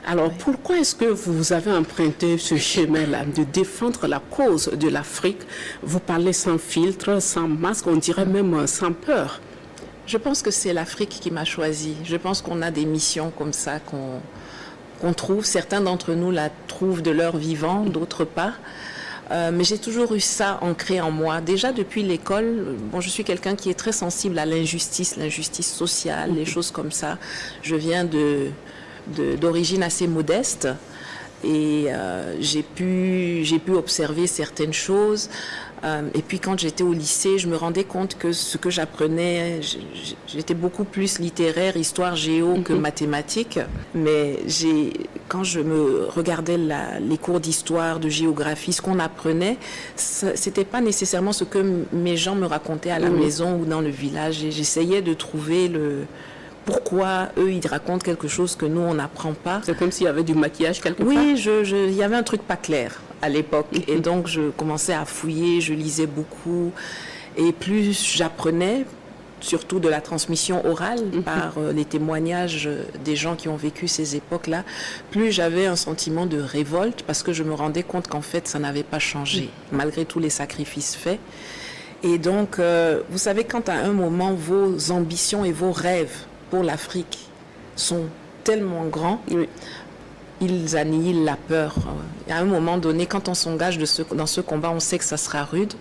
Alors, pourquoi est-ce que vous avez emprunté ce chemin-là de défendre la cause de l'Afrique? Vous parlez sans filtre, sans masque, on dirait même sans peur. Je pense que c'est l'Afrique qui m'a choisi. Je pense qu'on a des missions comme ça qu'on trouve. Certains d'entre nous la trouvent de leur vivant, d'autres pas. Mais j'ai toujours eu ça ancré en moi. Déjà depuis l'école, je suis quelqu'un qui est très sensible à l'injustice sociale, les choses comme ça. Je viens d'origine assez modeste et j'ai pu observer certaines choses. Et puis quand j'étais au lycée, je me rendais compte que ce que j'apprenais, j'étais beaucoup plus littéraire, histoire, géo que mathématiques. Mais quand je me regardais les cours d'histoire, de géographie, ce qu'on apprenait, c'était pas nécessairement ce que mes gens me racontaient à la maison ou dans le village. Et j'essayais de trouver pourquoi eux, ils racontent quelque chose que nous, on n'apprend pas. C'est comme s'il y avait du maquillage quelque part. Oui, il y avait un truc pas clair à l'époque. Et donc, je commençais à fouiller, je lisais beaucoup. Et plus j'apprenais, surtout de la transmission orale, par les témoignages des gens qui ont vécu ces époques-là, plus j'avais un sentiment de révolte parce que je me rendais compte qu'en fait, ça n'avait pas changé, malgré tous les sacrifices faits. Et donc, vous savez, quand à un moment, vos ambitions et vos rêves pour l'Afrique sont tellement grands, ils annihilent la peur. À un moment donné, quand on s'engage dans ce combat, on sait que ça sera rude.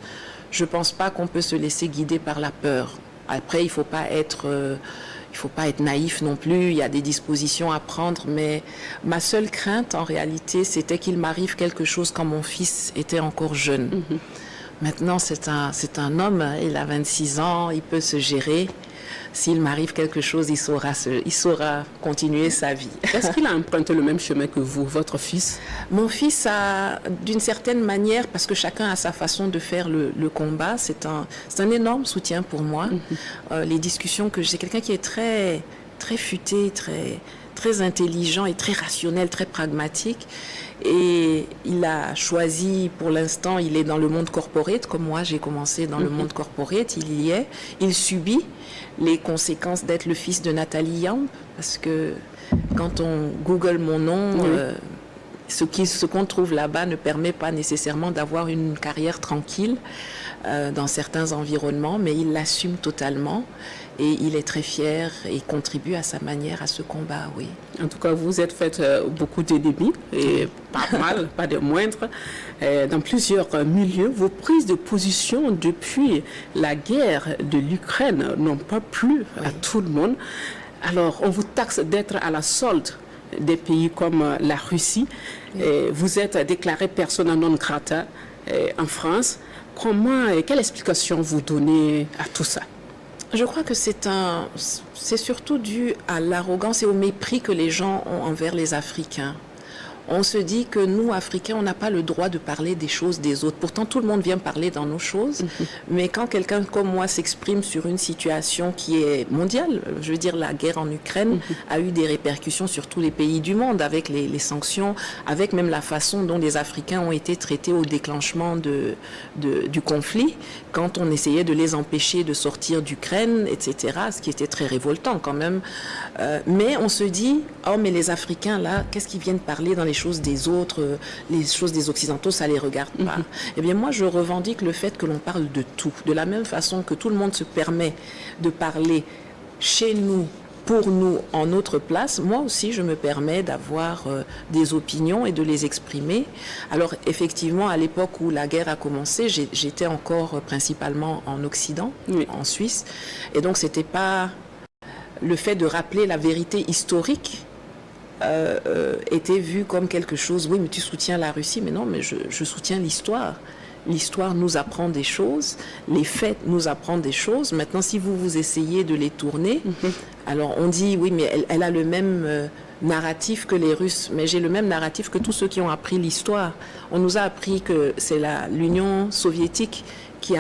Je ne pense pas qu'on peut se laisser guider par la peur. Après, il ne faut pas être naïf non plus, il y a des dispositions à prendre, mais ma seule crainte, en réalité, c'était qu'il m'arrive quelque chose quand mon fils était encore jeune. Maintenant, c'est un homme, il a 26 ans, il peut se gérer. S'il m'arrive quelque chose, il saura continuer sa vie. Est-ce qu'il a emprunté le même chemin que vous, votre fils? Mon fils a, d'une certaine manière, parce que chacun a sa façon de faire le combat, c'est un énorme soutien pour moi. Les discussions que j'ai, quelqu'un qui est très, très futé, très intelligent et très rationnel, très pragmatique. Et il a choisi, pour l'instant, il est dans le monde corporate, comme moi j'ai commencé dans le monde corporate, il y est. Il subit les conséquences d'être le fils de Nathalie Yamb, parce que quand on google mon nom, ce qu'on trouve là-bas ne permet pas nécessairement d'avoir une carrière tranquille dans certains environnements, mais il l'assume totalement. Et il est très fier et contribue à sa manière à ce combat, oui. En tout cas, vous êtes fait beaucoup d'ennemis, et pas mal, pas de moindres, dans plusieurs milieux. Vos prises de position depuis la guerre de l'Ukraine n'ont pas plu à tout le monde. Alors, on vous taxe d'être à la solde des pays comme la Russie. Vous êtes déclaré persona non grata en France. Quelle explication vous donnez à tout ça? Je crois que c'est surtout dû à l'arrogance et au mépris que les gens ont envers les Africains. On se dit que nous, Africains, on n'a pas le droit de parler des choses des autres. Pourtant, tout le monde vient parler dans nos choses. Mais quand quelqu'un comme moi s'exprime sur une situation qui est mondiale, je veux dire, la guerre en Ukraine a eu des répercussions sur tous les pays du monde, avec les sanctions, avec même la façon dont les Africains ont été traités au déclenchement du conflit, quand on essayait de les empêcher de sortir d'Ukraine, etc., ce qui était très révoltant quand même. Mais on se dit, oh, mais les Africains, là, qu'est-ce qu'ils viennent parler dans les choses des autres, les choses des Occidentaux, ça les regarde pas. Eh bien, moi, je revendique le fait que l'on parle de tout. De la même façon que tout le monde se permet de parler chez nous, pour nous, en notre place, moi aussi, je me permets d'avoir des opinions et de les exprimer. Alors, effectivement, à l'époque où la guerre a commencé, j'étais encore principalement en Occident, en Suisse. Et donc, c'était pas le fait de rappeler la vérité historique était vu comme quelque chose, oui, mais tu soutiens la Russie, mais non, mais je soutiens l'histoire. L'histoire nous apprend des choses, les faits nous apprennent des choses. Maintenant, si vous essayez de les tourner, alors on dit, oui, mais elle a le même narratif que les Russes, mais j'ai le même narratif que tous ceux qui ont appris l'histoire. On nous a appris que c'est l'Union soviétique qui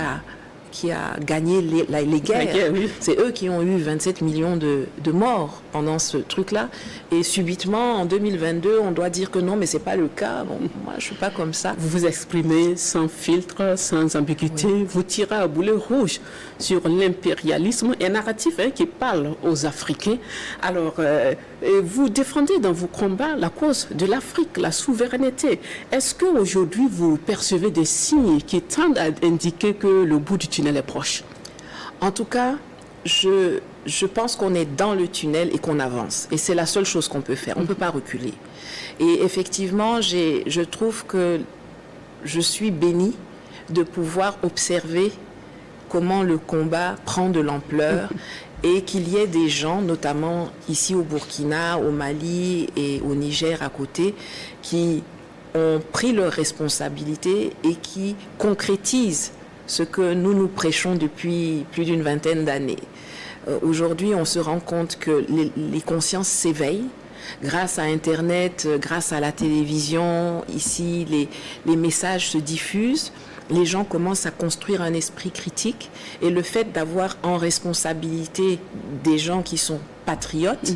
gagné les guerres. guerre, oui. C'est eux qui ont eu 27 millions de morts pendant ce truc-là. Et subitement, en 2022, on doit dire que non, mais c'est pas le cas. Bon, moi, je suis pas comme ça. Vous vous exprimez sans filtre, sans ambiguïté. Oui. Vous tirez à boulet rouge sur l'impérialisme, un narratif qui parle aux Africains. Alors, vous défendez dans vos combats la cause de l'Afrique, la souveraineté. Est-ce qu'aujourd'hui, vous percevez des signes qui tendent à indiquer que le bout du tunnel est proche? En tout cas, je pense qu'on est dans le tunnel et qu'on avance. Et c'est la seule chose qu'on peut faire. On ne peut pas reculer. Et effectivement, je trouve que je suis bénie de pouvoir observer comment le combat prend de l'ampleur et qu'il y ait des gens, notamment ici au Burkina, au Mali et au Niger à côté, qui ont pris leurs responsabilités et qui concrétisent ce que nous prêchons depuis plus d'une vingtaine d'années. Aujourd'hui, on se rend compte que les consciences s'éveillent grâce à Internet, grâce à la télévision. Ici, les messages se diffusent. Les gens commencent à construire un esprit critique. Et le fait d'avoir en responsabilité des gens qui sont patriotes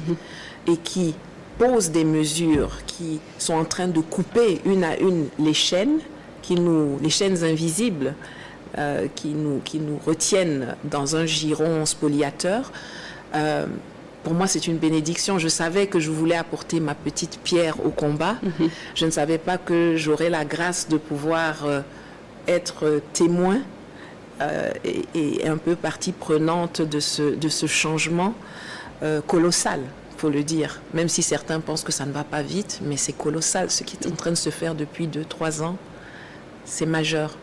et qui posent des mesures, qui sont en train de couper une à une les chaînes, les chaînes invisibles, qui nous retiennent dans un giron spoliateur. Pour moi, c'est une bénédiction. Je savais que je voulais apporter ma petite pierre au combat. Je ne savais pas que j'aurais la grâce de pouvoir être témoin et un peu partie prenante de ce changement colossal, il faut le dire. Même si certains pensent que ça ne va pas vite, mais c'est colossal. Ce qui est en train de se faire depuis 2-3 ans, c'est majeur.